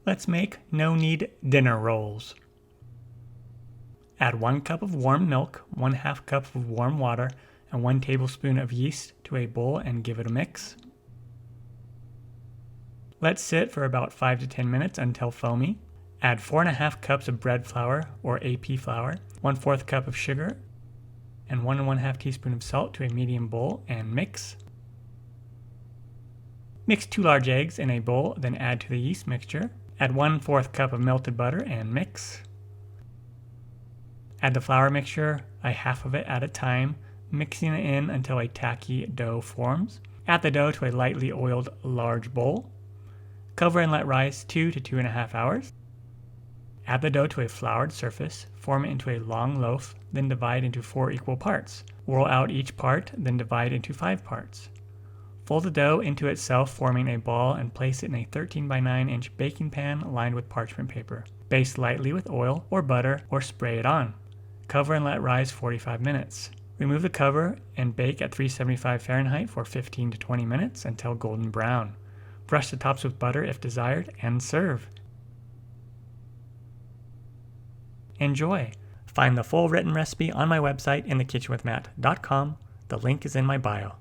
Let's make no-knead dinner rolls. Add 1 cup of warm milk, 1/2 cup of warm water, and 1 tablespoon of yeast to a bowl and give it a mix. Let sit for about 5 to 10 minutes until foamy. Add 4.5 cups of bread flour or AP flour, 1/4 cup of sugar, and 1 1/2 teaspoon of salt to a medium bowl and mix. Mix 2 large eggs in a bowl, then add to the yeast mixture. Add 1/4 cup of melted butter and mix. Add the flour mixture, a half of it at a time, mixing it in until a tacky dough forms. Add the dough to a lightly oiled large bowl. Cover and let rise 2 to 2.5 hours. Add the dough to a floured surface, form it into a long loaf, then divide into 4 equal parts. Roll out each part, then divide into 5 parts. Fold the dough into itself, forming a ball, and place it in a 13 by 9 inch baking pan lined with parchment paper. Baste lightly with oil or butter or spray it on. Cover and let rise 45 minutes. Remove the cover and bake at 375 Fahrenheit for 15 to 20 minutes until golden brown. Brush the tops with butter if desired and serve. Enjoy! Find the full written recipe on my website in thekitchenwithmatt.com. The link is in my bio.